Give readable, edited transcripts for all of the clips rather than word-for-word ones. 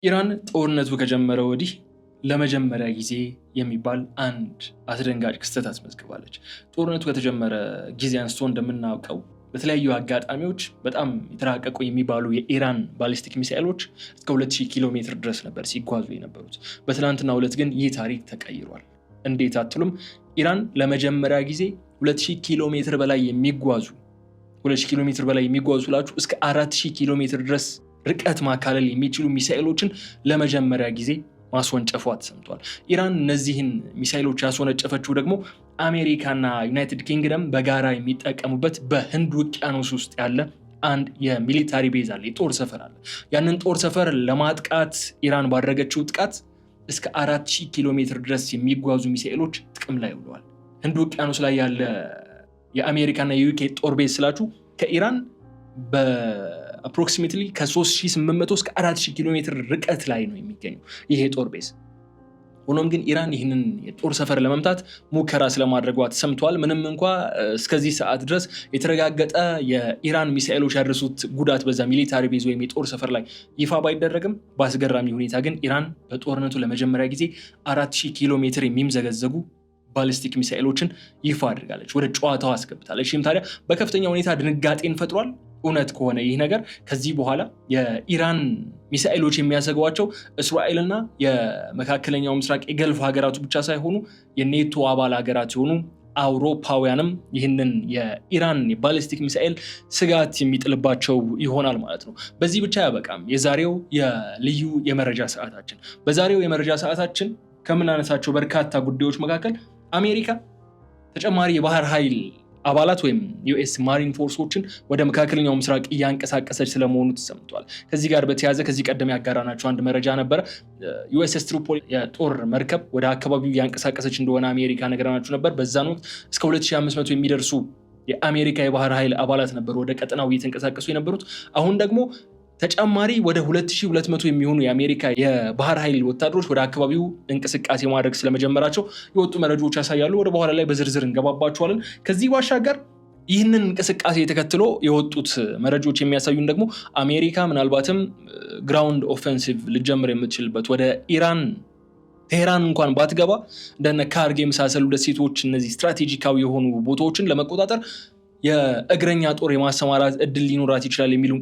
ኢራን ጦርነቱ ከጀመረ ወዲህ ለመጀመሪያ ጊዜ የሚባል አንድ አስደንጋጭ ክስተት አስመዝግባለች። ጦርነቱ ከተጀመረ ጊዜ አንስቶ እንደምናውቀው በተለያዩ አጋጣሚዎች በጣም የተራቀቁ የሚባሉ የኢራን ባሊስቲክ ሚሳኤሎች እስከ 2000 ኪሎ ሜትር ድረስ ነበር ሲጓዙ የነበሩት። በትናንትናው ዕለት ግን ይህ ታሪክ ተቀይሯል። እንዴት አትሉም? ኢራን ለመጀመሪያ ጊዜ 2000 ኪሎ ሜትር በላይ የሚጓዙ 2000 ኪሎ ሜትር በላይ የሚጓዙ ስላችሁ እስከ 4000 ኪሎ ሜትር ድረስ ርቀት ማካለል የሚችሉ ሚሳኤሎችን ለመጀመሪያ ጊዜ ማስወንጨፏ ተሰምቷል። ኢራን እነዚህን ሚሳኤሎች ያስወነጨፈችው ደግሞ አሜሪካና ዩናይትድ ኪንግደም በጋራ የሚጠቀሙበት በህንድ ውቅያኖስ ውስጥ ያለ አንድ የሚሊታሪ ቤዝ አለ፣ የጦር ሰፈር አለ። ያንን ጦር ሰፈር ለማጥቃት ኢራን ባደረገችው ጥቃት እስከ 4000 ኪሎ ሜትር ድረስ የሚጓዙ ሚሳኤሎች ጥቅም ላይ ውለዋል። ህንድ ውቅያኖስ ላይ ያለ የአሜሪካና የዩኬ ጦር ቤዝ ስላችሁ ከኢራን በአፕሮክሲሜትሊ ከ3800 እስከ 4000 ኪሎ ሜትር ርቀት ላይ ነው የሚገኘው ይሄ ጦር ቤዝ። ሆኖም ግን ኢራን ይህንን የጦር ሰፈር ለመምታት ሙከራ ስለማድረጓ ተሰምቷል። ምንም እንኳ እስከዚህ ሰዓት ድረስ የተረጋገጠ የኢራን ሚሳኤሎች ያደረሱት ጉዳት በዛ ሚሊታሪ ቤዝ ወይም የጦር ሰፈር ላይ ይፋ ባይደረግም በአስገራሚ ሁኔታ ግን ኢራን በጦርነቱ ለመጀመሪያ ጊዜ 4000 ኪሎ ሜትር የሚምዘገዘጉ ባሊስቲክ ሚሳኤሎችን ይፋ አድርጋለች፣ ወደ ጨዋታው አስገብታለች። ይህም ታዲያ በከፍተኛ ሁኔታ ድንጋጤን ፈጥሯል። እውነት ከሆነ ይህ ነገር ከዚህ በኋላ የኢራን ሚሳኤሎች የሚያሰጓቸው እስራኤልና የመካከለኛው ምስራቅ የገልፍ ሀገራቱ ብቻ ሳይሆኑ የኔቶ አባል ሀገራት የሆኑ አውሮፓውያንም ይህንን የኢራን የባሊስቲክ ሚሳኤል ስጋት የሚጥልባቸው ይሆናል ማለት ነው። በዚህ ብቻ ያበቃም የዛሬው የልዩ የመረጃ ሰዓታችን። በዛሬው የመረጃ ሰዓታችን ከምናነሳቸው በርካታ ጉዳዮች መካከል አሜሪካ ተጨማሪ የባህር ኃይል አባላት ወይም ዩኤስ ማሪን ፎርሶችን ወደ መካከለኛው ምስራቅ እያንቀሳቀሰች ስለመሆኑ ተሰምቷል። ከዚህ ጋር በተያያዘ ከዚህ ቀደም ያጋራናቸው አንድ መረጃ ነበረ። ዩኤስኤስ ትሩፖሊ የጦር መርከብ ወደ አካባቢው እያንቀሳቀሰች እንደሆነ አሜሪካ ነገራናችሁ ነበር። በዛን ወቅት እስከ 2500 የሚደርሱ የአሜሪካ የባህር ኃይል አባላት ነበሩ ወደ ቀጠናው እየተንቀሳቀሱ የነበሩት። አሁን ደግሞ ተጨማሪ ወደ 2200 የሚሆኑ የአሜሪካ የባህር ኃይል ወታደሮች ወደ አካባቢው እንቅስቃሴ ማድረግ ስለመጀመራቸው የወጡ መረጃዎች ያሳያሉ። ወደ በኋላ ላይ በዝርዝር እንገባባቸዋለን። ከዚህ ባሻገር ይህንን እንቅስቃሴ ተከትሎ የወጡት መረጃዎች የሚያሳዩን ደግሞ አሜሪካ ምናልባትም ግራውንድ ኦፌንሲቭ ልጀምር የምትችልበት ወደ ኢራን ቴህራን እንኳን ባትገባ እንደነ ካርግ የመሳሰሉ ደሴቶች፣ እነዚህ ስትራቴጂካዊ የሆኑ ቦታዎችን ለመቆጣጠር የእግረኛ ጦር የማሰማራት እድል ሊኖራት ይችላል የሚሉ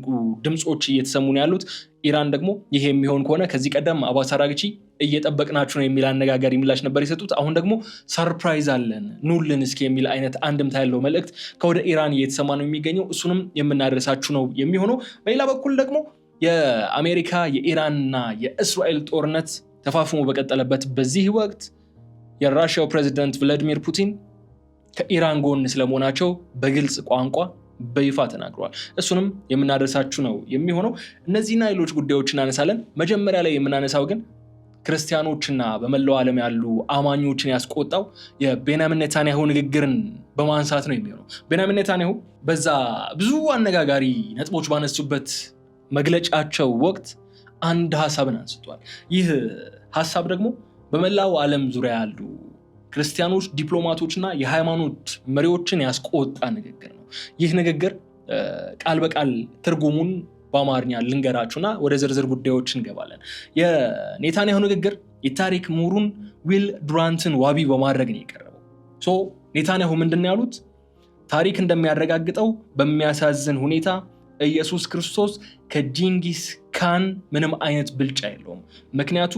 ድምጾች እየተሰሙ ነው ያሉት። ኢራን ደግሞ ይሄ የሚሆን ከሆነ ከዚህ ቀደም አባስ አራግቺ እየጠበቅናችሁ ነው የሚል አነጋጋሪ ምላሽ ነበር የሰጡት። አሁን ደግሞ ሰርፕራይዝ አለን ኑልን እስኪ የሚል አይነት አንድምታ ያለው መልእክት ከወደ ኢራን እየተሰማ ነው የሚገኘው። እሱንም የምናደርሳችሁ ነው የሚሆነው። በሌላ በኩል ደግሞ የአሜሪካ የኢራንና የእስራኤል ጦርነት ተፋፍሞ በቀጠለበት በዚህ ወቅት የራሽያው ፕሬዚደንት ቭላዲሚር ፑቲን ከኢራን ጎን ስለመሆናቸው በግልጽ ቋንቋ በይፋ ተናግረዋል። እሱንም የምናደርሳችሁ ነው የሚሆነው። እነዚህና ሌሎች ጉዳዮችን እናነሳለን። መጀመሪያ ላይ የምናነሳው ግን ክርስቲያኖችና በመላው ዓለም ያሉ አማኞችን ያስቆጣው የቤንያሚን ኔታንያሁ ንግግርን በማንሳት ነው የሚሆነው። ቤንያሚን ኔታንያሁ በዛ ብዙ አነጋጋሪ ነጥቦች ባነሱበት መግለጫቸው ወቅት አንድ ሀሳብን አንስቷል። ይህ ሀሳብ ደግሞ በመላው ዓለም ዙሪያ ያሉ ክርስቲያኖች፣ ዲፕሎማቶችና የሃይማኖት መሪዎችን ያስቆጣ ንግግር ነው። ይህ ንግግር ቃል በቃል ትርጉሙን በአማርኛ ልንገራችሁና ወደ ዝርዝር ጉዳዮች እንገባለን። የኔታንያሁ ንግግር የታሪክ ምሁሩን ዊል ዱራንትን ዋቢ በማድረግ ነው የቀረበው። ኔታንያሁ ምንድን ነው ያሉት? ታሪክ እንደሚያረጋግጠው በሚያሳዝን ሁኔታ ኢየሱስ ክርስቶስ ከጂንጊስ ካን ምንም አይነት ብልጫ የለውም። ምክንያቱ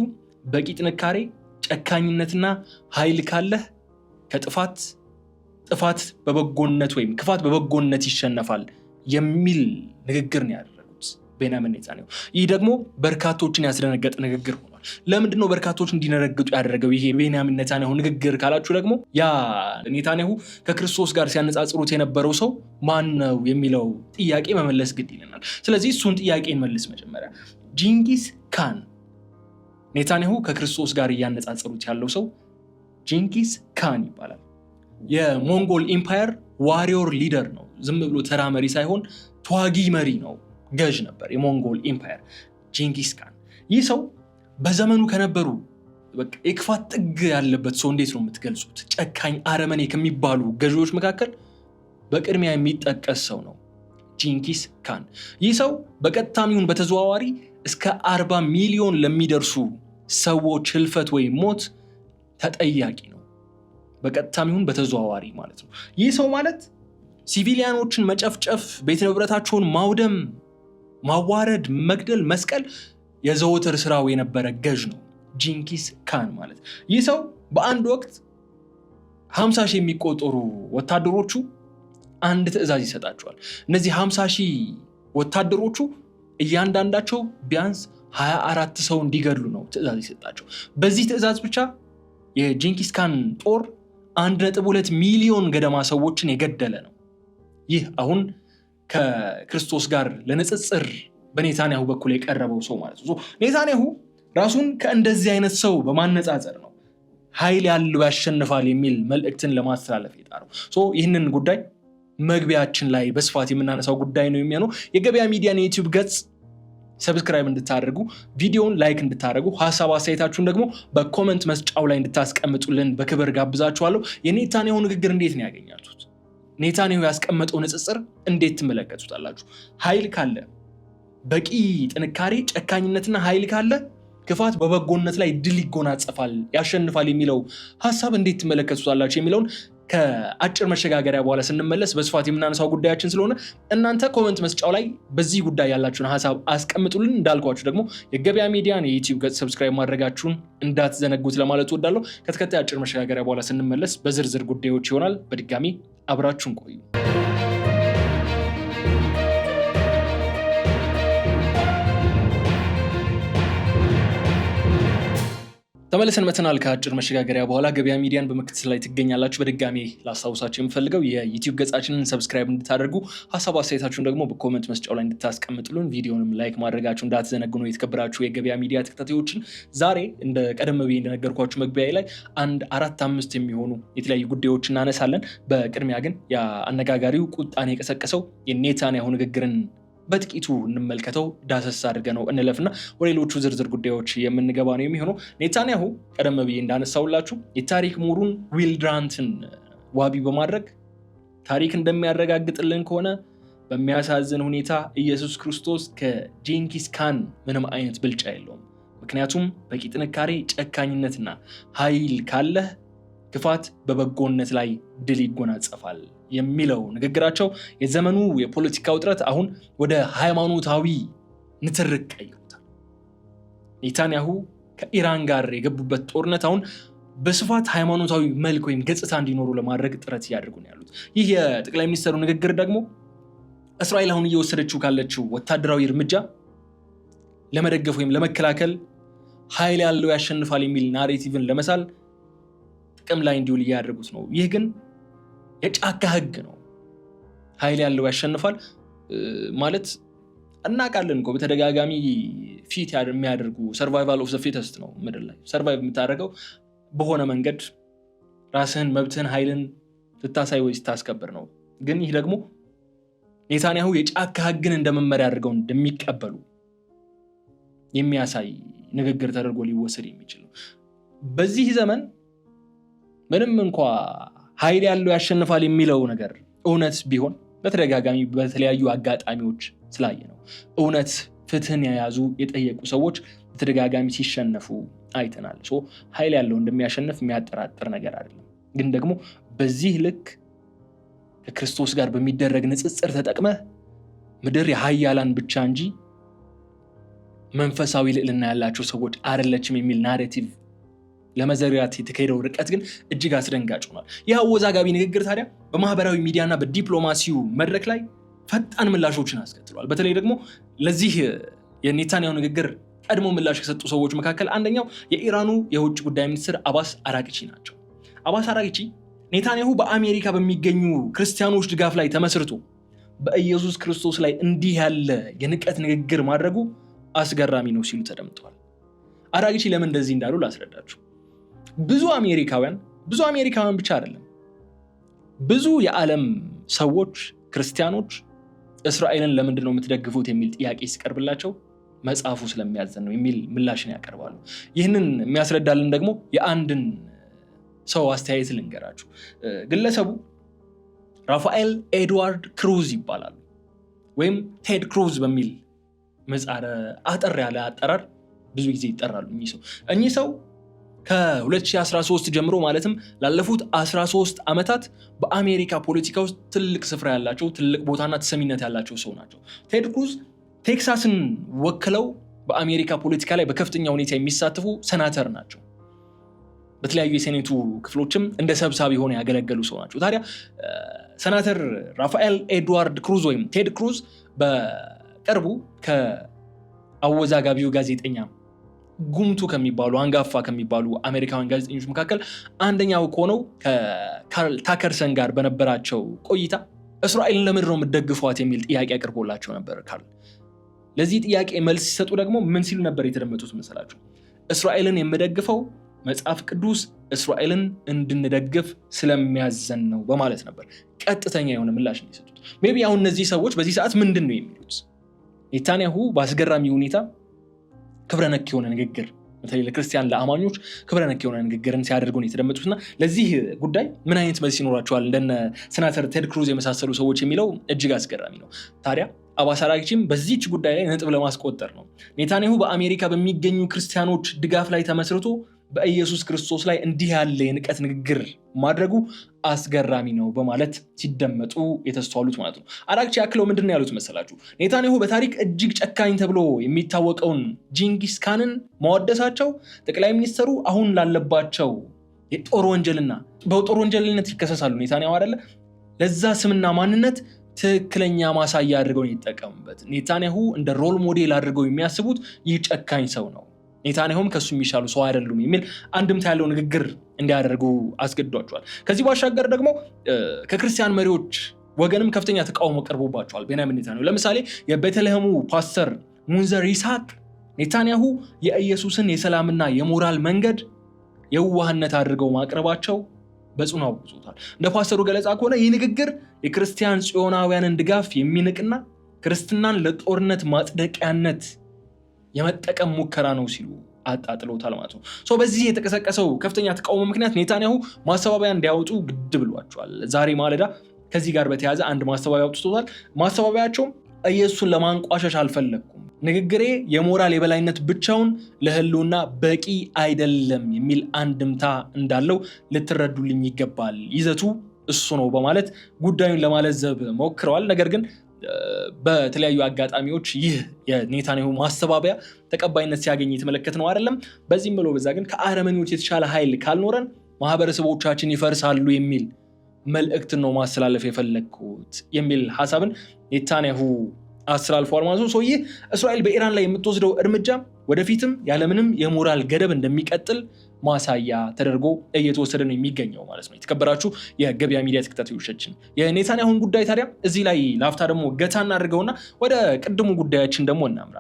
በቂ ጥንካሬ፣ ጨካኝነትና ኃይል ካለህ ጥፋት በበጎነት ወይም ክፋት በበጎነት ይሸነፋል የሚል ንግግር ነው ያደረጉት ቤንያሚን ኔታንያሁ። ይህ ደግሞ በርካቶችን ያስደነገጠ ንግግር ሆኗል። ለምንድነው በርካቶች እንዲነረግጡ ያደረገው ይሄ ቤንያሚን ኔታንያሁ ንግግር ካላችሁ ደግሞ ያ ኔታንያሁ ከክርስቶስ ጋር ሲያነጻጽሩት የነበረው ሰው ማን ነው የሚለው ጥያቄ መመለስ ግድ ይለናል። ስለዚህ እሱን ጥያቄ እንመልስ። መጀመሪያ ጂንጊስ ካን ኔታንያሁ ከክርስቶስ ጋር እያነጻጸሩት ያለው ሰው ጂንጊስ ካን ይባላል። የሞንጎል ኢምፓየር ዋሪዮር ሊደር ነው። ዝም ብሎ ተራ መሪ ሳይሆን ተዋጊ መሪ ነው፣ ገዥ ነበር የሞንጎል ኢምፓየር ጂንጊስ ካን። ይህ ሰው በዘመኑ ከነበሩ የክፋት ጥግ ያለበት ሰው እንዴት ነው የምትገልጹት? ጨካኝ አረመኔ ከሚባሉ ገዢዎች መካከል በቅድሚያ የሚጠቀስ ሰው ነው ጂንጊስ ካን። ይህ ሰው በቀጥታም ይሁን በተዘዋዋሪ እስከ 40 ሚሊዮን ለሚደርሱ ሰዎች ህልፈት ወይም ሞት ተጠያቂ ነው፣ በቀጥታም ይሁን በተዘዋዋሪ ማለት ነው። ይህ ሰው ማለት ሲቪሊያኖችን መጨፍጨፍ፣ ቤት ንብረታቸውን ማውደም፣ ማዋረድ፣ መግደል፣ መስቀል የዘወትር ስራው የነበረ ገዥ ነው፣ ጂንኪስ ካን ማለት። ይህ ሰው በአንድ ወቅት 50,000 የሚቆጠሩ ወታደሮቹ አንድ ትዕዛዝ ይሰጣቸዋል። እነዚህ 50,000 ወታደሮቹ እያንዳንዳቸው ቢያንስ 24 ሰው እንዲገድሉ ነው ትዕዛዝ ይሰጣቸው። በዚህ ትዕዛዝ ብቻ የጂንኪስ ካን ጦር 1.2 ሚሊዮን ገደማ ሰዎችን የገደለ ነው። ይህ አሁን ከክርስቶስ ጋር ለንጽጽር በኔታንያሁ በኩል የቀረበው ሰው ማለት ነው። ኔታንያሁ ራሱን ከእንደዚህ አይነት ሰው በማነጻጸር ነው ኃይል ያለው ያሸንፋል የሚል መልእክትን ለማስተላለፍ የጣረው። ይህንን ጉዳይ መግቢያችን ላይ በስፋት የምናነሳው ጉዳይ ነው የሚሆነው። የገበያ ሚዲያን የዩቲዩብ ገጽ ሰብስክራይብ እንድታደርጉ፣ ቪዲዮውን ላይክ እንድታደርጉ፣ ሀሳብ አስተያየታችሁን ደግሞ በኮመንት መስጫው ላይ እንድታስቀምጡልን በክብር ጋብዛችኋለሁ። የኔታንያሁ ንግግር እንዴት ነው ያገኛችሁት? ኔታንያሁ ያስቀመጠው ንጽጽር እንዴት ትመለከቱታላችሁ? ኃይል ካለ፣ በቂ ጥንካሬ፣ ጨካኝነትና ኃይል ካለ ክፋት በበጎነት ላይ ድል ይጎናጸፋል፣ ያሸንፋል የሚለው ሀሳብ እንዴት ትመለከቱታላችሁ የሚለውን ከአጭር መሸጋገሪያ በኋላ ስንመለስ በስፋት የምናነሳው ጉዳያችን ስለሆነ እናንተ ኮመንት መስጫው ላይ በዚህ ጉዳይ ያላችሁን ሀሳብ አስቀምጡልን። እንዳልኳችሁ ደግሞ የገበያ ሚዲያን የዩቲዩብ ገጽ ሰብስክራይብ ማድረጋችሁን እንዳትዘነጉት ለማለት እወዳለሁ። ከተከታይ አጭር መሸጋገሪያ በኋላ ስንመለስ በዝርዝር ጉዳዮች ይሆናል። በድጋሚ አብራችሁን ቆዩ። ተመልሰን መተናል። ከአጭር መሸጋገሪያ በኋላ ገበያ ሚዲያን በመከታተል ላይ ትገኛላችሁ። በድጋሚ ላስታውሳችሁ የምፈልገው የዩቲዩብ ገጻችንን ሰብስክራይብ እንድታደርጉ፣ ሀሳብ አስተያየታችሁን ደግሞ በኮመንት መስጫው ላይ እንድታስቀምጡልን፣ ቪዲዮንም ላይክ ማድረጋችሁ እንዳትዘነጉ ነው። የተከበራችሁ የገበያ ሚዲያ ተከታታዮችን ዛሬ እንደ ቀደም ብዬ እንደነገርኳችሁ መግቢያ ላይ 4-5 የሚሆኑ የተለያዩ ጉዳዮች እናነሳለን። በቅድሚያ ግን የአነጋጋሪው ቁጣን የቀሰቀሰው የኔታንያሁ ንግግርን በጥቂቱ እንመልከተው፣ ዳሰስ አድርገ ነው እንለፍና ወደ ሌሎቹ ዝርዝር ጉዳዮች የምንገባ ነው የሚሆነው። ኔታንያሁ ቀደም ብዬ እንዳነሳውላችሁ የታሪክ ምሁሩን ዊል ዱራንትን ዋቢ በማድረግ ታሪክ እንደሚያረጋግጥልን ከሆነ በሚያሳዝን ሁኔታ ኢየሱስ ክርስቶስ ከጂንኪስ ካን ምንም አይነት ብልጫ የለውም። ምክንያቱም በቂ ጥንካሬ፣ ጨካኝነትና ኃይል ካለህ ክፋት በበጎነት ላይ ድል ይጎናጸፋል የሚለው ንግግራቸው የዘመኑ የፖለቲካ ውጥረት አሁን ወደ ሃይማኖታዊ ንትርክ ቀይሮታል። ኔታንያሁ ከኢራን ጋር የገቡበት ጦርነት አሁን በስፋት ሃይማኖታዊ መልክ ወይም ገጽታ እንዲኖሩ ለማድረግ ጥረት እያደረጉ ነው ያሉት። ይህ የጠቅላይ ሚኒስትሩ ንግግር ደግሞ እስራኤል አሁን እየወሰደችው ካለችው ወታደራዊ እርምጃ ለመደገፍ ወይም ለመከላከል ኃይል ያለው ያሸንፋል የሚል ናሬቲቭን ለመሳል ጥቅም ላይ እንዲውል እያደረጉት ነው። ይህ ግን የጫካ ህግ ነው። ኃይል ያለው ያሸንፋል ማለት እናውቃለን እኮ በተደጋጋሚ ፊት የሚያደርጉ ሰርቫይቫል ኦፍ ዘ ፊተስት ነው። ምድር ላይ ሰርቫይቭ የምታደርገው በሆነ መንገድ ራስህን፣ መብትህን፣ ኃይልን ልታሳይ ወይ ስታስከብር ነው። ግን ይህ ደግሞ ኔታንያሁ የጫካ ህግን እንደመመሪያ አድርገው እንደሚቀበሉ የሚያሳይ ንግግር ተደርጎ ሊወሰድ የሚችል ነው። በዚህ ዘመን ምንም እንኳ ኃይል ያለው ያሸንፋል የሚለው ነገር እውነት ቢሆን በተደጋጋሚ በተለያዩ አጋጣሚዎች ስላየ ነው። እውነት፣ ፍትህን የያዙ የጠየቁ ሰዎች በተደጋጋሚ ሲሸነፉ አይተናል። ኃይል ያለው እንደሚያሸንፍ የሚያጠራጥር ነገር አይደለም። ግን ደግሞ በዚህ ልክ ከክርስቶስ ጋር በሚደረግ ንጽጽር ተጠቅመህ ምድር የኃያላን ብቻ እንጂ መንፈሳዊ ልዕልና ያላቸው ሰዎች አይደለችም የሚል ናሬቲቭ ለመዘርጋት የተካሄደው ርቀት ግን እጅግ አስደንጋጭ ሆኗል። ይህ አወዛጋቢ ንግግር ታዲያ በማህበራዊ ሚዲያና በዲፕሎማሲው መድረክ ላይ ፈጣን ምላሾችን አስከትሏል። በተለይ ደግሞ ለዚህ የኔታንያሁ ንግግር ቀድሞ ምላሽ ከሰጡ ሰዎች መካከል አንደኛው የኢራኑ የውጭ ጉዳይ ሚኒስትር አባስ አራግቺ ናቸው። አባስ አራግቺ ኔታንያሁ በአሜሪካ በሚገኙ ክርስቲያኖች ድጋፍ ላይ ተመስርቶ በኢየሱስ ክርስቶስ ላይ እንዲህ ያለ የንቀት ንግግር ማድረጉ አስገራሚ ነው ሲሉ ተደምጠዋል። አራግቺ ለምን እንደዚህ እንዳሉ ላስረዳችሁ። ብዙ አሜሪካውያን ብቻ አይደለም፣ ብዙ የዓለም ሰዎች፣ ክርስቲያኖች እስራኤልን ለምንድን ነው የምትደግፉት የሚል ጥያቄ ሲቀርብላቸው መጽሐፉ ስለሚያዘን ነው የሚል ምላሽን ያቀርባሉ። ይህንን የሚያስረዳልን ደግሞ የአንድን ሰው አስተያየት ልንገራችሁ። ግለሰቡ ራፋኤል ኤድዋርድ ክሩዝ ይባላሉ፣ ወይም ቴድ ክሩዝ በሚል ምህጻረ አጠር ያለ አጠራር ብዙ ጊዜ ይጠራሉ እኚህ ሰው ከ2013 ጀምሮ ማለትም ላለፉት 13 ዓመታት በአሜሪካ ፖለቲካ ውስጥ ትልቅ ስፍራ ያላቸው ትልቅ ቦታና ተሰሚነት ያላቸው ሰው ናቸው። ቴድ ክሩዝ ቴክሳስን ወክለው በአሜሪካ ፖለቲካ ላይ በከፍተኛ ሁኔታ የሚሳተፉ ሰናተር ናቸው። በተለያዩ የሴኔቱ ክፍሎችም እንደ ሰብሳቢ ሆነው ያገለገሉ ሰው ናቸው። ታዲያ ሰናተር ራፋኤል ኤድዋርድ ክሩዝ ወይም ቴድ ክሩዝ በቅርቡ ከአወዛጋቢው ጋዜጠኛ ጉምቱ ከሚባሉ አንጋፋ ከሚባሉ አሜሪካውያን ጋዜጠኞች መካከል አንደኛው ከሆነው ከካርል ታከርሰን ጋር በነበራቸው ቆይታ እስራኤልን ለምንድን ነው የምትደግፏት የሚል ጥያቄ አቅርቦላቸው ነበር። ካርል ለዚህ ጥያቄ መልስ ሲሰጡ ደግሞ ምን ሲሉ ነበር የተደመጡት መሰላችሁ? እስራኤልን የምደግፈው መጽሐፍ ቅዱስ እስራኤልን እንድንደግፍ ስለሚያዘን ነው በማለት ነበር ቀጥተኛ የሆነ ምላሽ እንዲሰጡት። ሜቢ አሁን እነዚህ ሰዎች በዚህ ሰዓት ምንድን ነው የሚሉት? ኔታንያሁ በአስገራሚ ሁኔታ ክብረነክ የሆነ ንግግር በተለይ ለክርስቲያን ለአማኞች ክብረነክ የሆነ ንግግርን ሲያደርጉ ነው የተደመጡትና ለዚህ ጉዳይ ምን አይነት መልስ ይኖራቸዋል እንደነ ሴናተር ቴድ ክሩዝ የመሳሰሉ ሰዎች የሚለው እጅግ አስገራሚ ነው። ታዲያ አባሳራጊችም በዚህች ጉዳይ ላይ ነጥብ ለማስቆጠር ነው ኔታንያሁ በአሜሪካ በሚገኙ ክርስቲያኖች ድጋፍ ላይ ተመስርቶ በኢየሱስ ክርስቶስ ላይ እንዲህ ያለ የንቀት ንግግር ማድረጉ አስገራሚ ነው በማለት ሲደመጡ የተስተዋሉት ማለት ነው። አራግቺ ያክለው ምንድነው ያሉት መሰላችሁ? ኔታንያሁ በታሪክ እጅግ ጨካኝ ተብሎ የሚታወቀውን ጂንጊስ ካንን ማወደሳቸው ጠቅላይ ሚኒስትሩ አሁን ላለባቸው የጦር ወንጀልና በጦር ወንጀልነት ይከሰሳሉ ኔታንያሁ አይደለ? ለዛ ስምና ማንነት ትክክለኛ ማሳያ አድርገው ይጠቀሙበት። ኔታንያሁ እንደ ሮል ሞዴል አድርገው የሚያስቡት ይህ ጨካኝ ሰው ነው። ኔታንያሁም ከሱ የሚሻሉ ሰው አይደሉም የሚል አንድምታ ያለው ንግግር እንዲያደርጉ አስገድዷቸዋል። ከዚህ ባሻገር ደግሞ ከክርስቲያን መሪዎች ወገንም ከፍተኛ ተቃውሞ ቀርቦባቸዋል ቤንያሚን ኔታንያሁ። ለምሳሌ የቤተልሔሙ ፓስተር ሙንዘር ይስሐቅ ኔታንያሁ የኢየሱስን የሰላምና የሞራል መንገድ የዋህነት አድርገው ማቅረባቸው በጽኑ አውግዘውታል። እንደ ፓስተሩ ገለጻ ከሆነ ይህ ንግግር የክርስቲያን ጽዮናውያንን ድጋፍ የሚንቅና ክርስትናን ለጦርነት ማጽደቂያነት የመጠቀም ሙከራ ነው ሲሉ አጣጥለውታል ማለት ነው። በዚህ የተቀሰቀሰው ከፍተኛ ተቃውሞ ምክንያት ኔታንያሁ ማስተባበያ እንዲያወጡ ግድ ብሏቸዋል። ዛሬ ማለዳ ከዚህ ጋር በተያያዘ አንድ ማስተባበያ አውጥተዋል። ማስተባበያቸውም ኢየሱስን ለማንቋሸሽ አልፈለኩም፣ ንግግሬ የሞራል የበላይነት ብቻውን ለህልውና በቂ አይደለም የሚል አንድምታ እንዳለው ልትረዱልኝ ይገባል፣ ይዘቱ እሱ ነው በማለት ጉዳዩን ለማለዘብ ሞክረዋል። ነገር ግን በተለያዩ አጋጣሚዎች ይህ የኔታንያሁ ማስተባበያ ተቀባይነት ሲያገኝ የተመለከትነው አይደለም። በዚህም ብሎ በዛ ግን ከአረመኔዎች የተሻለ ኃይል ካልኖረን ማህበረሰቦቻችን ይፈርሳሉ የሚል መልእክትን ነው ማስተላለፍ የፈለግኩት የሚል ሐሳብን ኔታንያሁ አስተላልፈዋል ማለት ነው። ይህ እስራኤል በኢራን ላይ የምትወስደው እርምጃ ወደፊትም ያለምንም የሞራል ገደብ እንደሚቀጥል ማሳያ ተደርጎ እየተወሰደ ነው የሚገኘው ማለት ነው። የተከበራችሁ የገበያ ሚዲያ ተከታታዮቻችን የኔታንያሁን ጉዳይ ታዲያ እዚህ ላይ ላፍታ ደግሞ ገታ እናድርገውና ወደ ቅድሙ ጉዳያችን ደግሞ እናምራ።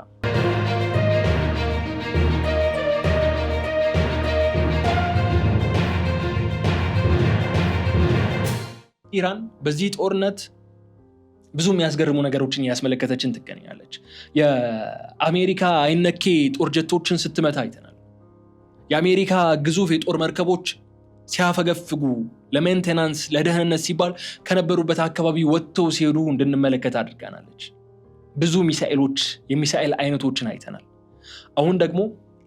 ኢራን በዚህ ጦርነት ብዙ የሚያስገርሙ ነገሮችን ያስመለከተችን ትገኛለች። የአሜሪካ አይነኬ ጦር ጀቶችን ስትመታ አይተናል። የአሜሪካ ግዙፍ የጦር መርከቦች ሲያፈገፍጉ ለሜንቴናንስ ለደህንነት ሲባል ከነበሩበት አካባቢ ወጥተው ሲሄዱ እንድንመለከት አድርጋናለች። ብዙ የሚሳኤል አይነቶችን አይተናል። አሁን ደግሞ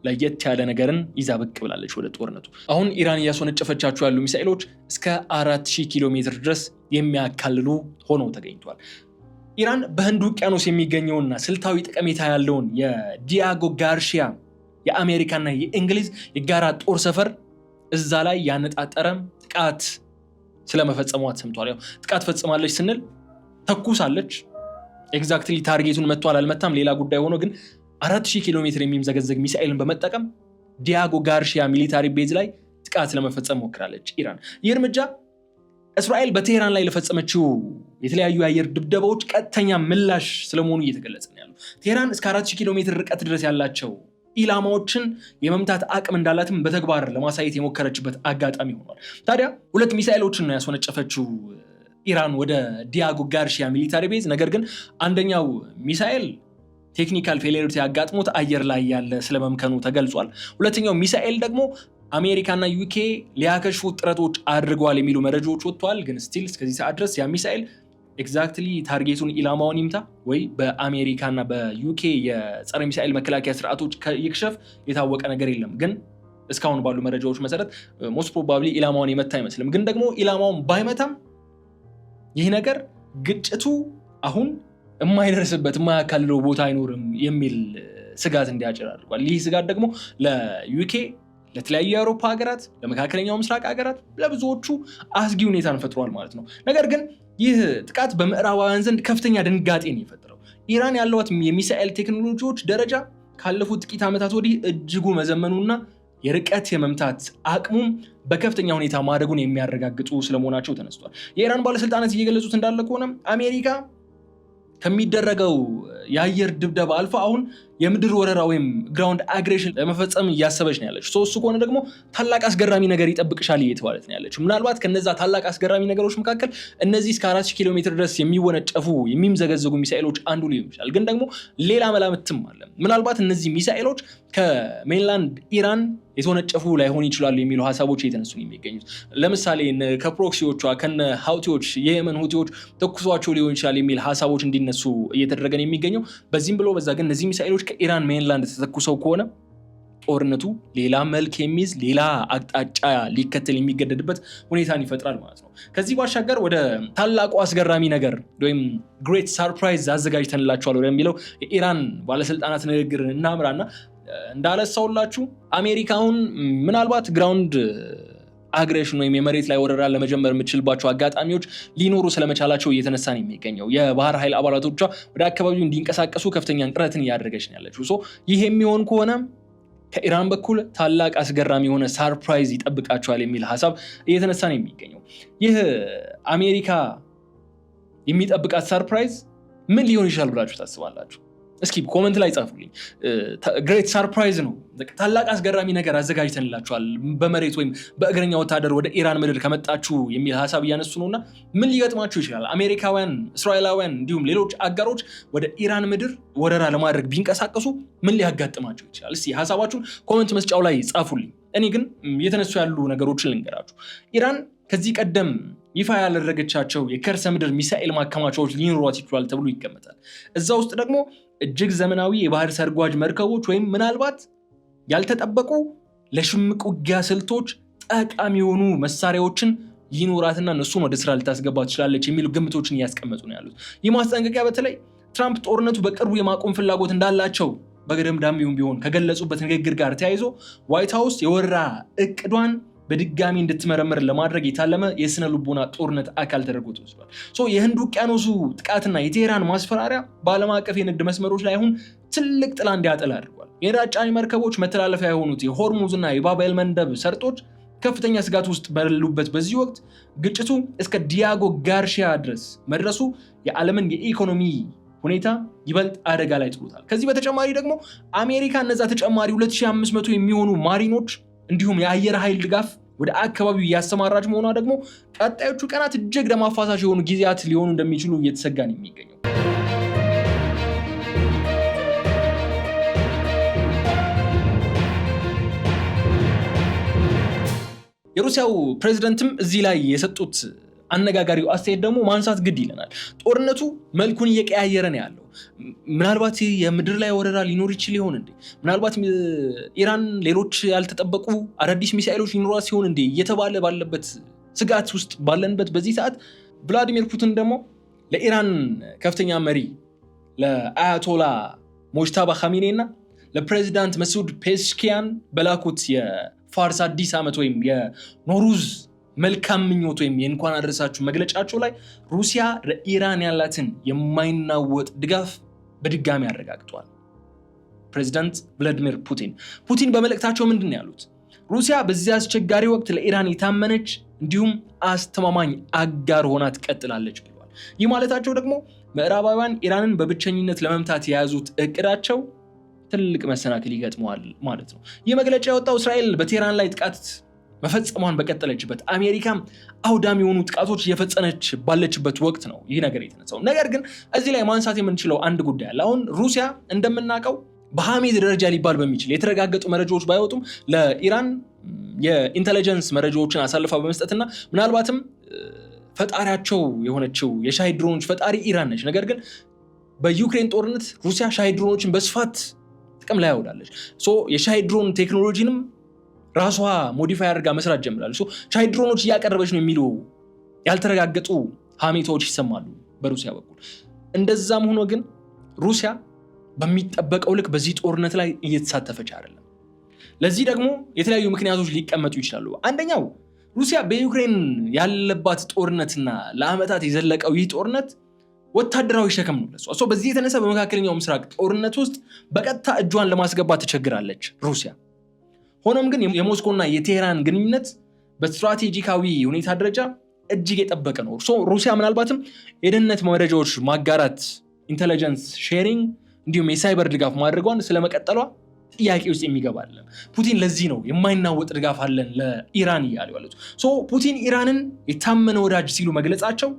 ለየት ያለ ነገርን ይዛ ብቅ ብላለች ወደ ጦርነቱ። አሁን ኢራን እያስወነጨፈቻቸው ያሉ ሚሳኤሎች እስከ 4000 ኪሎ ሜትር ድረስ የሚያካልሉ ሆነው ተገኝቷል። ኢራን በህንድ ውቅያኖስ የሚገኘውና ስልታዊ ጠቀሜታ ያለውን የዲያጎ ጋርሺያ የአሜሪካና የእንግሊዝ የጋራ ጦር ሰፈር እዛ ላይ ያነጣጠረ ጥቃት ስለመፈጸሟ ተሰምቷል። ያው ጥቃት ፈጽማለች ስንል ተኩሳለች። ኤግዛክትሊ ታርጌቱን መጥቷል አልመታም ሌላ ጉዳይ ሆኖ ግን 4000 ኪሎ ሜትር የሚምዘገዘግ ሚሳኤልን በመጠቀም ዲያጎ ጋርሺያ ሚሊታሪ ቤዝ ላይ ጥቃት ለመፈጸም ሞክራለች ኢራን። ይህ እርምጃ እስራኤል በቴህራን ላይ ለፈጸመችው የተለያዩ የአየር ድብደባዎች ቀጥተኛ ምላሽ ስለመሆኑ እየተገለጸ ነው ያለው። ቴህራን እስከ 4000 ኪሎ ሜትር ርቀት ድረስ ያላቸው ኢላማዎችን የመምታት አቅም እንዳላትም በተግባር ለማሳየት የሞከረችበት አጋጣሚ ሆኗል። ታዲያ ሁለት ሚሳኤሎችን ነው ያስወነጨፈችው ኢራን ወደ ዲያጎ ጋርሺያ ሚሊታሪ ቤዝ። ነገር ግን አንደኛው ሚሳኤል ቴክኒካል ፌሊየሪቲ ያጋጥሞት አየር ላይ ያለ ስለመምከኑ ተገልጿል። ሁለተኛው ሚሳኤል ደግሞ አሜሪካና ዩኬ ሊያከሽፉ ጥረቶች አድርገዋል የሚሉ መረጃዎች ወጥተዋል። ግን ስቲል እስከዚህ ሰዓት ድረስ ያ ሚሳኤል ኤግዛክትሊ ታርጌቱን ኢላማውን ይምታ ወይ በአሜሪካና በዩኬ የጸረ ሚሳኤል መከላከያ ስርዓቶች ይክሸፍ የታወቀ ነገር የለም። ግን እስካሁን ባሉ መረጃዎች መሰረት ሞስት ፕሮባብሊ ኢላማውን የመታ አይመስልም። ግን ደግሞ ኢላማውን ባይመታም ይህ ነገር ግጭቱ አሁን የማይደርስበት የማያካልለው ቦታ አይኖርም የሚል ስጋት እንዲያጭር አድርጓል። ይህ ስጋት ደግሞ ለዩኬ፣ ለተለያዩ የአውሮፓ ሀገራት፣ ለመካከለኛው ምስራቅ ሀገራት ለብዙዎቹ አስጊ ሁኔታን ፈጥሯል ማለት ነው። ነገር ግን ይህ ጥቃት በምዕራባውያን ዘንድ ከፍተኛ ድንጋጤን የፈጠረው ኢራን ያለዋት የሚሳኤል ቴክኖሎጂዎች ደረጃ ካለፉት ጥቂት ዓመታት ወዲህ እጅጉ መዘመኑና የርቀት የመምታት አቅሙም በከፍተኛ ሁኔታ ማደጉን የሚያረጋግጡ ስለመሆናቸው ተነስቷል። የኢራን ባለስልጣናት እየገለጹት እንዳለ ከሆነ አሜሪካ ከሚደረገው የአየር ድብደባ አልፎ አሁን የምድር ወረራ ወይም ግራውንድ አግሬሽን ለመፈጸም እያሰበች ነው ያለች። እሱ ከሆነ ደግሞ ታላቅ አስገራሚ ነገር ይጠብቅሻል እየተባለች ነው ያለች። ምናልባት ከነዛ ታላቅ አስገራሚ ነገሮች መካከል እነዚህ እስከ 4000 ኪሎ ሜትር ድረስ የሚወነጨፉ የሚምዘገዘጉ ሚሳኤሎች አንዱ ሊሆን ይችላል። ግን ደግሞ ሌላ መላምትም አለ። ምናልባት እነዚህ ሚሳኤሎች ከሜንላንድ ኢራን የተወነጨፉ ላይሆን ይችላሉ የሚሉ ሀሳቦች እየተነሱ ነው የሚገኙት። ለምሳሌ ከፕሮክሲዎቿ ከነ ሀውቲዎች የየመን ሁቲዎች ተኩሷቸው ሊሆን ይችላል የሚል ሀሳቦች እንዲነሱ እየተደረገ ነው የሚገኘው። በዚህም ብሎ በዛ ግን እነዚህ ሚሳኤሎች ከኢራን ሜንላንድ ተተኩሰው ከሆነ ጦርነቱ ሌላ መልክ የሚይዝ ሌላ አቅጣጫ ሊከተል የሚገደድበት ሁኔታን ይፈጥራል ማለት ነው። ከዚህ ባሻገር ወደ ታላቁ አስገራሚ ነገር ወይም ግሬት ሰርፕራይዝ አዘጋጅተንላችኋል ወደሚለው የኢራን ባለስልጣናት ንግግር እናምራና እንዳለሳውላችሁ አሜሪካውን ምናልባት ግራውንድ አግሬሽን ወይም የመሬት ላይ ወረራ ለመጀመር የምትችልባቸው አጋጣሚዎች ሊኖሩ ስለመቻላቸው እየተነሳ ነው የሚገኘው። የባህር ኃይል አባላቶቿ ወደ አካባቢው እንዲንቀሳቀሱ ከፍተኛ ጥረትን እያደረገች ነው ያለችው። ይህ የሚሆን ከሆነ ከኢራን በኩል ታላቅ አስገራሚ የሆነ ሰርፕራይዝ ይጠብቃቸዋል የሚል ሀሳብ እየተነሳ ነው የሚገኘው። ይህ አሜሪካ የሚጠብቃት ሰርፕራይዝ ምን ሊሆን ይችላል ብላችሁ ታስባላችሁ? እስኪ ኮመንት ላይ ጻፉልኝ። ግሬት ሰርፕራይዝ ነው፣ ታላቅ አስገራሚ ነገር አዘጋጅተንላችኋል በመሬት ወይም በእግረኛ ወታደር ወደ ኢራን ምድር ከመጣችሁ የሚል ሀሳብ እያነሱ ነውና ምን ሊገጥማችሁ ይችላል? አሜሪካውያን፣ እስራኤላውያን እንዲሁም ሌሎች አጋሮች ወደ ኢራን ምድር ወረራ ለማድረግ ቢንቀሳቀሱ ምን ሊያጋጥማቸው ይችላል? እስኪ ሀሳባችሁን ኮመንት መስጫው ላይ ጻፉልኝ። እኔ ግን የተነሱ ያሉ ነገሮችን ልንገራችሁ። ኢራን ከዚህ ቀደም ይፋ ያላደረገቻቸው የከርሰ ምድር ሚሳኤል ማከማቻዎች ሊኖሯት ይችላል ተብሎ ይገመታል። እዛ ውስጥ ደግሞ እጅግ ዘመናዊ የባህር ሰርጓጅ መርከቦች ወይም ምናልባት ያልተጠበቁ ለሽምቅ ውጊያ ስልቶች ጠቃሚ የሆኑ መሳሪያዎችን ሊኖራትና እነሱን ወደ ስራ ልታስገባ ትችላለች የሚሉ ግምቶችን እያስቀመጡ ነው ያሉት። ይህ ማስጠንቀቂያ በተለይ ትራምፕ ጦርነቱ በቅርቡ የማቆም ፍላጎት እንዳላቸው በገደምዳሜውም ቢሆን ከገለጹበት ንግግር ጋር ተያይዞ ዋይት ሃውስ የወረራ እቅዷን በድጋሚ እንድትመረመር ለማድረግ የታለመ የስነ ልቦና ጦርነት አካል ተደርጎ ተወስዷል። የህንድ ውቅያኖሱ ጥቃትና የቴህራን ማስፈራሪያ በዓለም አቀፍ የንግድ መስመሮች ላይ አሁን ትልቅ ጥላ እንዲያጠላ አድርጓል። የነዳጅ ጫኝ መርከቦች መተላለፊያ የሆኑት የሆርሙዝና የባብ-ኤል መንደብ ሰርጦች ከፍተኛ ስጋት ውስጥ ባሉበት በዚህ ወቅት ግጭቱ እስከ ዲያጎ ጋርሺያ ድረስ መድረሱ የዓለምን የኢኮኖሚ ሁኔታ ይበልጥ አደጋ ላይ ጥሎታል። ከዚህ በተጨማሪ ደግሞ አሜሪካ እነዛ ተጨማሪ 2500 የሚሆኑ ማሪኖች እንዲሁም የአየር ኃይል ድጋፍ ወደ አካባቢው እያሰማራች መሆኗ ደግሞ ቀጣዮቹ ቀናት እጅግ ደም አፋሳሽ የሆኑ ጊዜያት ሊሆኑ እንደሚችሉ እየተሰጋ ነው የሚገኘው። የሩሲያው ፕሬዝዳንትም እዚህ ላይ የሰጡት አነጋጋሪው አስተያየት ደግሞ ማንሳት ግድ ይለናል። ጦርነቱ መልኩን እየቀያየረ ነው ያለው። ምናልባት የምድር ላይ ወረራ ሊኖር ይችል ይሆን እንዴ? ምናልባት ኢራን ሌሎች ያልተጠበቁ አዳዲስ ሚሳኤሎች ሊኖሯት ሲሆን እንዴ እየተባለ ባለበት ስጋት ውስጥ ባለንበት በዚህ ሰዓት ቭላዲሚር ፑቲን ደግሞ ለኢራን ከፍተኛ መሪ ለአያቶላ ሞጅታባ ኻሜኔ እና ለፕሬዚዳንት መስዑድ ፔስኪያን በላኩት የፋርስ አዲስ ዓመት ወይም የኖሩዝ መልካም ምኞት ወይም የእንኳን አደረሳችሁ መግለጫቸው ላይ ሩሲያ ለኢራን ያላትን የማይናወጥ ድጋፍ በድጋሚ አረጋግጧል። ፕሬዚዳንት ቭላዲሚር ፑቲን በመልእክታቸው ምንድን ነው ያሉት? ሩሲያ በዚህ አስቸጋሪ ወቅት ለኢራን የታመነች እንዲሁም አስተማማኝ አጋር ሆና ትቀጥላለች ብለዋል። ይህ ማለታቸው ደግሞ ምዕራባውያን ኢራንን በብቸኝነት ለመምታት የያዙት እቅዳቸው ትልቅ መሰናክል ይገጥመዋል ማለት ነው። ይህ መግለጫ የወጣው እስራኤል በቴህራን ላይ ጥቃት መፈጸሟን በቀጠለችበት አሜሪካም አውዳሚ የሆኑ ጥቃቶች እየፈጸመች ባለችበት ወቅት ነው ይህ ነገር የተነሳው። ነገር ግን እዚህ ላይ ማንሳት የምንችለው አንድ ጉዳይ አለ። አሁን ሩሲያ እንደምናውቀው በሐሜት ደረጃ ሊባል በሚችል የተረጋገጡ መረጃዎች ባይወጡም ለኢራን የኢንተለጀንስ መረጃዎችን አሳልፋ በመስጠትና ምናልባትም ፈጣሪያቸው የሆነችው የሻሂድ ድሮኖች ፈጣሪ ኢራን ነች። ነገር ግን በዩክሬን ጦርነት ሩሲያ ሻሂድ ድሮኖችን በስፋት ጥቅም ላይ ያውላለች። የሻሂድ ድሮን ቴክኖሎጂንም ራሷ ሞዲፋይ አድርጋ መስራት ጀምራለች። ሻሂድ ድሮኖች እያቀረበች ነው የሚሉ ያልተረጋገጡ ሀሜታዎች ይሰማሉ በሩሲያ በኩል። እንደዛም ሆኖ ግን ሩሲያ በሚጠበቀው ልክ በዚህ ጦርነት ላይ እየተሳተፈች አይደለም። ለዚህ ደግሞ የተለያዩ ምክንያቶች ሊቀመጡ ይችላሉ። አንደኛው ሩሲያ በዩክሬን ያለባት ጦርነትና ለዓመታት የዘለቀው ይህ ጦርነት ወታደራዊ ሸክም ነው ለሷ። በዚህ የተነሳ በመካከለኛው ምስራቅ ጦርነት ውስጥ በቀጥታ እጇን ለማስገባት ትቸግራለች ሩሲያ። ሆኖም ግን የሞስኮና የቴህራን ግንኙነት በስትራቴጂካዊ ሁኔታ ደረጃ እጅግ የጠበቀ ነው። ሩሲያ ምናልባትም የደህንነት መረጃዎች ማጋራት፣ ኢንተለጀንስ ሼሪንግ እንዲሁም የሳይበር ድጋፍ ማድረጓን ስለመቀጠሏ ጥያቄ ውስጥ የሚገባ አይደለም። ፑቲን ለዚህ ነው የማይናወጥ ድጋፍ አለን ለኢራን እያሉ ያሉት። ፑቲን ኢራንን የታመነ ወዳጅ ሲሉ መግለጻቸው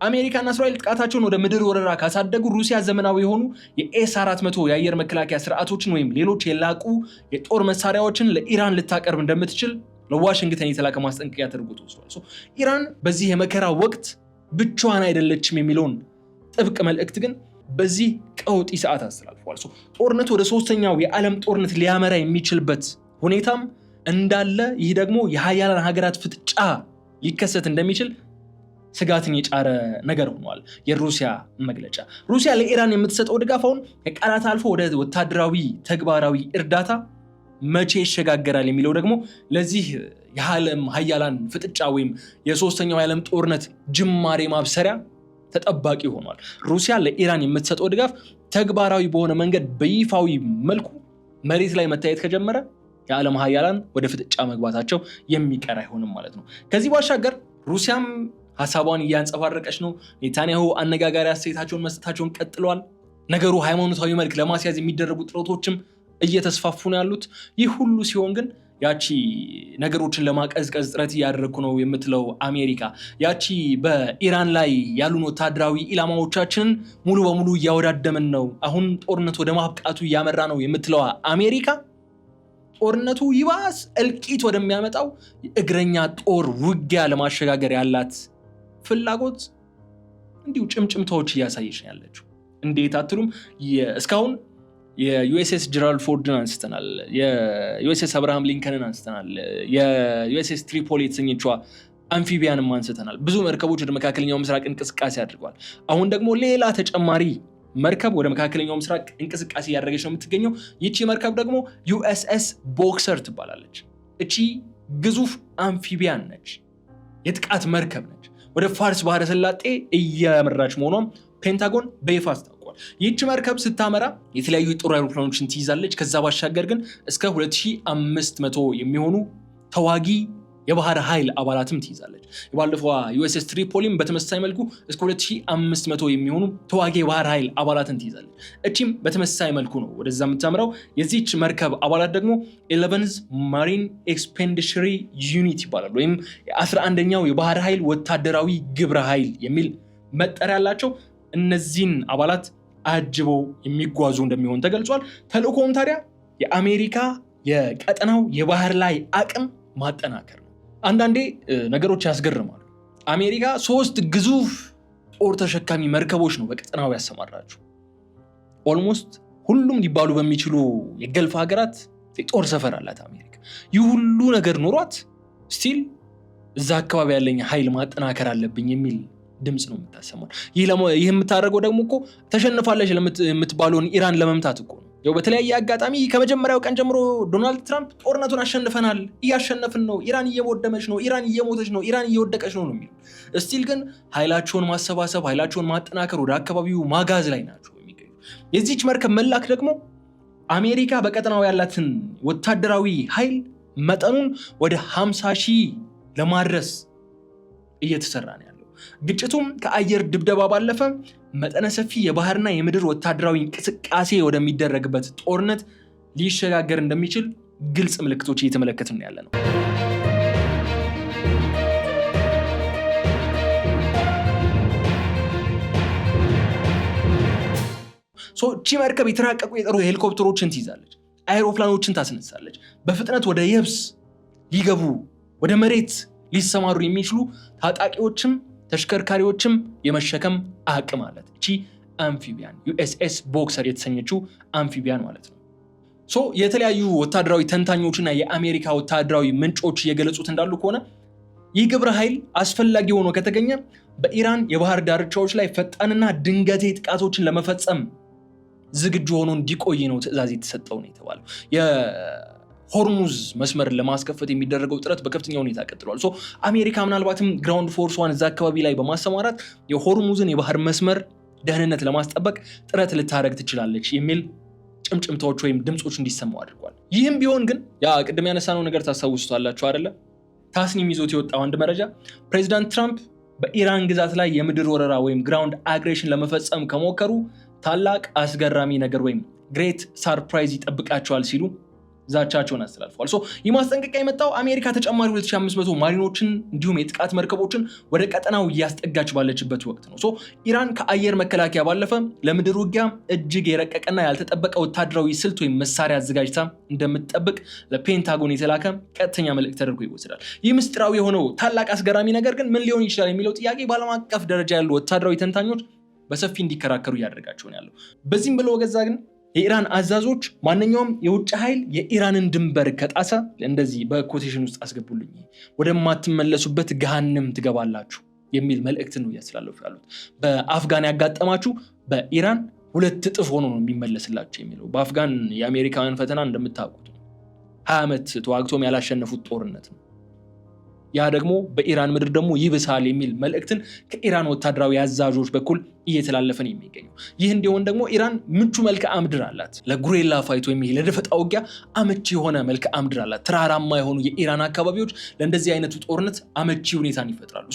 አሜሪካና እስራኤል ጥቃታቸውን ወደ ምድር ወረራ ካሳደጉ ሩሲያ ዘመናዊ የሆኑ የኤስ-400 የአየር መከላከያ ስርዓቶችን ወይም ሌሎች የላቁ የጦር መሳሪያዎችን ለኢራን ልታቀርብ እንደምትችል ለዋሽንግተን የተላከ ማስጠንቀቂያ ተደርጎ ተወስዷል። ኢራን በዚህ የመከራ ወቅት ብቻዋን አይደለችም የሚለውን ጥብቅ መልእክት ግን በዚህ ቀውጢ ሰዓት አስተላልፏል። ጦርነቱ ወደ ሶስተኛው የዓለም ጦርነት ሊያመራ የሚችልበት ሁኔታም እንዳለ፣ ይህ ደግሞ የሀያላን ሀገራት ፍጥጫ ሊከሰት እንደሚችል ስጋትን የጫረ ነገር ሆኗል። የሩሲያ መግለጫ ሩሲያ ለኢራን የምትሰጠው ድጋፍ አሁን ከቃላት አልፎ ወደ ወታደራዊ ተግባራዊ እርዳታ መቼ ይሸጋገራል የሚለው ደግሞ ለዚህ የዓለም ሀያላን ፍጥጫ ወይም የሶስተኛው የዓለም ጦርነት ጅማሬ ማብሰሪያ ተጠባቂ ሆኗል። ሩሲያ ለኢራን የምትሰጠው ድጋፍ ተግባራዊ በሆነ መንገድ በይፋዊ መልኩ መሬት ላይ መታየት ከጀመረ የዓለም ሀያላን ወደ ፍጥጫ መግባታቸው የሚቀር አይሆንም ማለት ነው። ከዚህ ባሻገር ሩሲያም ሐሳቧን እያንጸባረቀች ነው። ኔታንያሁ አነጋጋሪ አስተያየታቸውን መስጠታቸውን ቀጥለዋል። ነገሩ ሃይማኖታዊ መልክ ለማስያዝ የሚደረጉ ጥረቶችም እየተስፋፉ ነው ያሉት። ይህ ሁሉ ሲሆን ግን ያቺ ነገሮችን ለማቀዝቀዝ ጥረት እያደረግኩ ነው የምትለው አሜሪካ፣ ያቺ በኢራን ላይ ያሉን ወታደራዊ ኢላማዎቻችንን ሙሉ በሙሉ እያወዳደምን ነው፣ አሁን ጦርነት ወደ ማብቃቱ እያመራ ነው የምትለዋ አሜሪካ ጦርነቱ ይባስ እልቂት ወደሚያመጣው የእግረኛ ጦር ውጊያ ለማሸጋገር ያላት ፍላጎት እንዲሁ ጭምጭምታዎች እያሳየች ነው ያለችው። እንዴት አትሉም? እስካሁን የዩኤስኤስ ጀራልድ ፎርድን አንስተናል፣ የዩኤስኤስ አብርሃም ሊንከንን አንስተናል፣ የዩኤስኤስ ትሪፖሊ የተሰኘችዋ አምፊቢያንም አንስተናል። ብዙ መርከቦች ወደ መካከለኛው ምስራቅ እንቅስቃሴ አድርገዋል። አሁን ደግሞ ሌላ ተጨማሪ መርከብ ወደ መካከለኛው ምስራቅ እንቅስቃሴ እያደረገች ነው የምትገኘው። ይቺ መርከብ ደግሞ ዩኤስኤስ ቦክሰር ትባላለች። እቺ ግዙፍ አምፊቢያን ነች፣ የጥቃት መርከብ ነች። ወደ ፋርስ ባህረ ሰላጤ እያመራች መሆኗም ፔንታጎን በይፋ አስታውቋል። ይህች መርከብ ስታመራ የተለያዩ የጦር አውሮፕላኖችን ትይዛለች። ከዛ ባሻገር ግን እስከ 2500 የሚሆኑ ተዋጊ የባህር ኃይል አባላትም ትይዛለች። የባለፈው ዩኤስኤስ ትሪፖሊም በተመሳሳይ መልኩ እስከ 2500 የሚሆኑ ተዋጊ የባህር ኃይል አባላትን ትይዛለች። እቺም በተመሳሳይ መልኩ ነው ወደዛ የምታመራው። የዚች መርከብ አባላት ደግሞ 11th ማሪን ኤክስፔንዲሽሪ ዩኒት ይባላል፣ ወይም 11ኛው የባህር ኃይል ወታደራዊ ግብረ ኃይል የሚል መጠሪያ ያላቸው። እነዚህን አባላት አጅበው የሚጓዙ እንደሚሆን ተገልጿል። ተልእኮም ታዲያ የአሜሪካ የቀጠናው የባህር ላይ አቅም ማጠናከር ነው። አንዳንዴ ነገሮች ያስገርማሉ። አሜሪካ 3 ግዙፍ ጦር ተሸካሚ መርከቦች ነው በቀጠናው ያሰማራችው። ኦልሞስት ሁሉም ሊባሉ በሚችሉ የገልፍ ሀገራት የጦር ሰፈር አላት አሜሪካ። ይህ ሁሉ ነገር ኖሯት ስቲል እዛ አካባቢ ያለኝ ኃይል ማጠናከር አለብኝ የሚል ድምፅ ነው የምታሰማው። ይህ የምታደርገው ደግሞ እኮ ተሸንፋለች የምትባለውን ኢራን ለመምታት እኮ ነው። ያው በተለያየ አጋጣሚ ከመጀመሪያው ቀን ጀምሮ ዶናልድ ትራምፕ ጦርነቱን አሸንፈናል፣ እያሸነፍን ነው፣ ኢራን እየወደመች ነው፣ ኢራን እየሞተች ነው፣ ኢራን እየወደቀች ነው የሚሉ እስቲል ግን ኃይላቸውን ማሰባሰብ፣ ኃይላቸውን ማጠናከር፣ ወደ አካባቢው ማጋዝ ላይ ናቸው የሚገኙ። የዚች መርከብ መላክ ደግሞ አሜሪካ በቀጠናው ያላትን ወታደራዊ ኃይል መጠኑን ወደ 50,000 ለማድረስ እየተሰራ ነው ያለው። ግጭቱም ከአየር ድብደባ ባለፈ መጠነ ሰፊ የባህርና የምድር ወታደራዊ እንቅስቃሴ ወደሚደረግበት ጦርነት ሊሸጋገር እንደሚችል ግልጽ ምልክቶች እየተመለከትን ያለ ነው። ቺ መርከብ የተራቀቁ የጦር ሄሊኮፕተሮችን ትይዛለች፣ አይሮፕላኖችን ታስነሳለች። በፍጥነት ወደ የብስ ሊገቡ ወደ መሬት ሊሰማሩ የሚችሉ ታጣቂዎችም ተሽከርካሪዎችም የመሸከም አቅም አላት እቺ አምፊቢያን USS ቦክሰር የተሰኘችው አምፊቢያን ማለት ነው። የተለያዩ ወታደራዊ ተንታኞችና የአሜሪካ ወታደራዊ ምንጮች የገለጹት እንዳሉ ከሆነ ይህ ግብረ ኃይል አስፈላጊ ሆኖ ከተገኘ በኢራን የባህር ዳርቻዎች ላይ ፈጣንና ድንገቴ ጥቃቶችን ለመፈጸም ዝግጁ ሆኖ እንዲቆይ ነው ትዕዛዝ የተሰጠው ነው የተባለው። የሆርሙዝ መስመር ለማስከፈት የሚደረገው ጥረት በከፍተኛ ሁኔታ ቀጥሏል። አሜሪካ ምናልባትም ግራውንድ ፎርስዋን እዛ አካባቢ ላይ በማሰማራት የሆርሙዝን የባህር መስመር ደህንነት ለማስጠበቅ ጥረት ልታደርግ ትችላለች የሚል ጭምጭምታዎች ወይም ድምጾች እንዲሰሙ አድርጓል። ይህም ቢሆን ግን ያ ቅድም ያነሳነው ነገር ታስታውሱታላችሁ አይደለ? ታስኒም ይዞት የወጣው አንድ መረጃ ፕሬዚዳንት ትራምፕ በኢራን ግዛት ላይ የምድር ወረራ ወይም ግራውንድ አግሬሽን ለመፈጸም ከሞከሩ ታላቅ አስገራሚ ነገር ወይም ግሬት ሰርፕራይዝ ይጠብቃቸዋል ሲሉ ዛቻቸውን አስተላልፈዋል። ይህ ማስጠንቀቂያ የመጣው አሜሪካ ተጨማሪ 2500 ማሪኖችን እንዲሁም የጥቃት መርከቦችን ወደ ቀጠናው እያስጠጋች ባለችበት ወቅት ነው። ኢራን ከአየር መከላከያ ባለፈ ለምድር ውጊያ እጅግ የረቀቀና ያልተጠበቀ ወታደራዊ ስልት ወይም መሳሪያ አዘጋጅታ እንደምትጠብቅ ለፔንታጎን የተላከ ቀጥተኛ መልእክት ተደርጎ ይወሰዳል። ይህ ምስጢራዊ የሆነው ታላቅ አስገራሚ ነገር ግን ምን ሊሆን ይችላል የሚለው ጥያቄ በዓለም አቀፍ ደረጃ ያሉ ወታደራዊ ተንታኞች በሰፊ እንዲከራከሩ እያደረጋቸው ነው ያለው። በዚህም ብለው ገዛ ግን የኢራን አዛዦች ማንኛውም የውጭ ኃይል የኢራንን ድንበር ከጣሰ እንደዚህ በኮቴሽን ውስጥ አስገቡልኝ ወደማትመለሱበት ገሃነም ትገባላችሁ የሚል መልእክት ነው ያስተላለፉ ያሉት። በአፍጋን ያጋጠማችሁ በኢራን 2 እጥፍ ሆኖ ነው የሚመለስላችሁ የሚለው። በአፍጋን የአሜሪካውያን ፈተና እንደምታውቁት 20 ዓመት ተዋግቶም ያላሸነፉት ጦርነት ነው። ያ ደግሞ በኢራን ምድር ደግሞ ይብሳል የሚል መልእክትን ከኢራን ወታደራዊ አዛዦች በኩል እየተላለፈ ነው የሚገኘው። ይህ እንዲሆን ደግሞ ኢራን ምቹ መልክዓ ምድር አላት። ለጉሬላ ፋይት ወይም ለደፈጣ ውጊያ አመቺ የሆነ መልክዓ ምድር አላት። ተራራማ የሆኑ የኢራን አካባቢዎች ለእንደዚህ አይነቱ ጦርነት አመቺ ሁኔታን ይፈጥራሉ።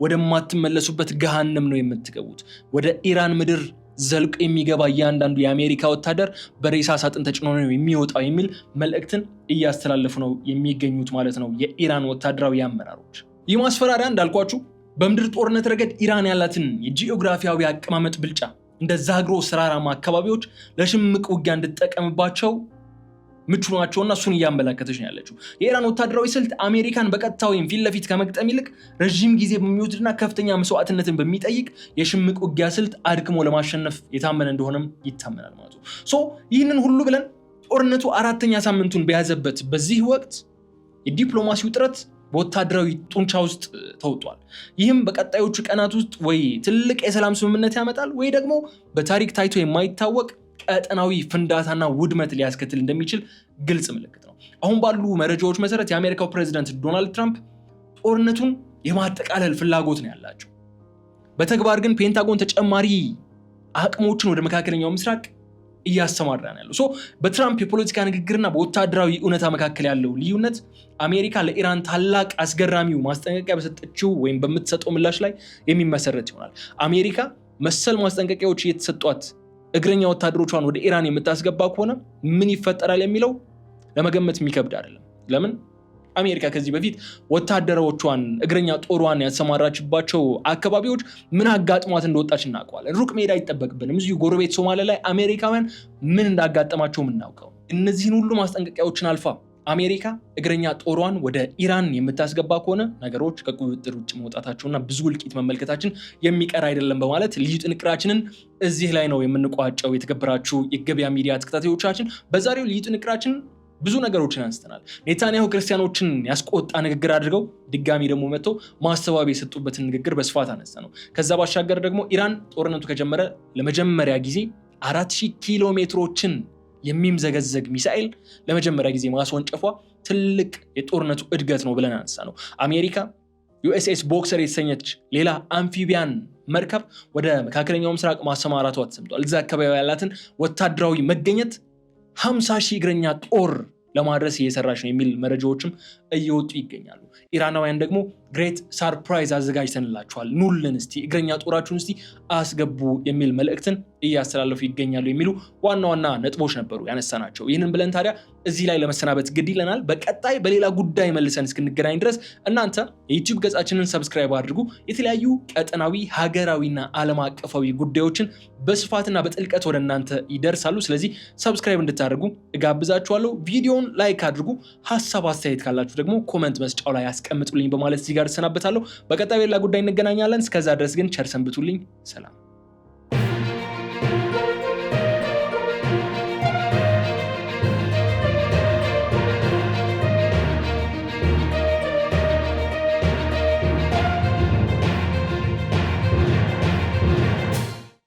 ወደማትመለሱበት ገሃነም ነው የምትገቡት። ወደ ኢራን ምድር ዘልቆ የሚገባ እያንዳንዱ የአሜሪካ ወታደር በሬሳ ሳጥን ተጭኖ ነው የሚወጣው የሚል መልእክትን እያስተላለፉ ነው የሚገኙት ማለት ነው የኢራን ወታደራዊ አመራሮች። ይህ ማስፈራሪያ እንዳልኳችሁ በምድር ጦርነት ረገድ ኢራን ያላትን የጂኦግራፊያዊ አቀማመጥ ብልጫ እንደ ዛግሮ ሰራራማ አካባቢዎች ለሽምቅ ውጊያ እንድትጠቀምባቸው ምቹ ናቸውና እሱን እያመለከተች ነው ያለችው። የኢራን ወታደራዊ ስልት አሜሪካን በቀጥታ ወይም ፊት ለፊት ከመግጠም ይልቅ ረዥም ጊዜ በሚወስድና ከፍተኛ መስዋዕትነትን በሚጠይቅ የሽምቅ ውጊያ ስልት አድክሞ ለማሸነፍ የታመነ እንደሆነም ይታመናል ማለት ነው። ይህንን ሁሉ ብለን ጦርነቱ 4ኛ ሳምንቱን በያዘበት በዚህ ወቅት የዲፕሎማሲው ጥረት በወታደራዊ ጡንቻ ውስጥ ተውጧል። ይህም በቀጣዮቹ ቀናት ውስጥ ወይ ትልቅ የሰላም ስምምነት ያመጣል ወይ ደግሞ በታሪክ ታይቶ የማይታወቅ ቀጠናዊ ፍንዳታና ውድመት ሊያስከትል እንደሚችል ግልጽ ምልክት ነው። አሁን ባሉ መረጃዎች መሰረት የአሜሪካው ፕሬዚዳንት ዶናልድ ትራምፕ ጦርነቱን የማጠቃለል ፍላጎት ነው ያላቸው። በተግባር ግን ፔንታጎን ተጨማሪ አቅሞችን ወደ መካከለኛው ምስራቅ እያሰማራ ነው ያለው። በትራምፕ የፖለቲካ ንግግርና በወታደራዊ እውነታ መካከል ያለው ልዩነት አሜሪካ ለኢራን ታላቅ አስገራሚው ማስጠንቀቂያ በሰጠችው ወይም በምትሰጠው ምላሽ ላይ የሚመሰረት ይሆናል። አሜሪካ መሰል ማስጠንቀቂያዎች እየተሰጧት እግረኛ ወታደሮቿን ወደ ኢራን የምታስገባ ከሆነ ምን ይፈጠራል የሚለው ለመገመት የሚከብድ አይደለም። ለምን አሜሪካ ከዚህ በፊት ወታደሮቿን እግረኛ ጦሯን ያሰማራችባቸው አካባቢዎች ምን አጋጥሟት እንደወጣች እናውቀዋለን። ሩቅ መሄድ አይጠበቅብንም። እዚሁ ጎረቤት ሶማሊያ ላይ አሜሪካውያን ምን እንዳጋጠማቸው የምናውቀው። እነዚህን ሁሉ ማስጠንቀቂያዎችን አልፋ አሜሪካ እግረኛ ጦሯን ወደ ኢራን የምታስገባ ከሆነ ነገሮች ከቁጥጥር ውጭ መውጣታቸውና ብዙ እልቂት መመልከታችን የሚቀር አይደለም በማለት ልዩ ጥንቅራችንን እዚህ ላይ ነው የምንቋጨው። የተከበራችሁ የገበያ ሚዲያ ተከታታዮቻችን በዛሬው ልዩ ጥንቅራችን ብዙ ነገሮችን አንስተናል። ኔታንያሁ ክርስቲያኖችን ያስቆጣ ንግግር አድርገው ድጋሚ ደግሞ መጥተው ማስተባበያ የሰጡበትን ንግግር በስፋት አነሳ ነው። ከዛ ባሻገር ደግሞ ኢራን ጦርነቱ ከጀመረ ለመጀመሪያ ጊዜ 4000 ኪሎ ሜትሮችን የሚምዘገዘግ ሚሳኤል ለመጀመሪያ ጊዜ ማስወንጨፏ ትልቅ የጦርነቱ እድገት ነው ብለን አንሳ ነው። አሜሪካ USS ቦክሰር የተሰኘች ሌላ አምፊቢያን መርከብ ወደ መካከለኛው ምስራቅ ማሰማራቷ ተሰምቷል። እዛ አካባቢ ያላትን ወታደራዊ መገኘት 50,000 እግረኛ ጦር ለማድረስ እየሰራች ነው የሚል መረጃዎችም እየወጡ ይገኛሉ። ኢራናውያን ደግሞ ግሬት ሰርፕራይዝ አዘጋጅተንላችኋል፣ ኑልን እስቲ እግረኛ ጦራችሁን እስቲ አስገቡ የሚል መልእክትን እያስተላለፉ ይገኛሉ የሚሉ ዋና ዋና ነጥቦች ነበሩ ያነሳናቸው። ይህንን ብለን ታዲያ እዚህ ላይ ለመሰናበት ግድ ይለናል። በቀጣይ በሌላ ጉዳይ መልሰን እስክንገናኝ ድረስ እናንተ የዩቲዩብ ገጻችንን ሰብስክራይብ አድርጉ። የተለያዩ ቀጠናዊ፣ ሀገራዊና ዓለም አቀፋዊ ጉዳዮችን በስፋትና በጥልቀት ወደ እናንተ ይደርሳሉ። ስለዚህ ሰብስክራይብ እንድታደርጉ እጋብዛችኋለሁ። ቪዲዮውን ላይክ አድርጉ። ሀሳብ አስተያየት ካላችሁ ደግሞ ኮመንት መስጫው ላይ ያስቀምጡልኝ በማለት እዚህ ጋር እሰናበታለሁ። በቀጣይ በሌላ ጉዳይ እንገናኛለን። እስከዛ ድረስ ግን ቸር ሰንብቱልኝ። ሰላም።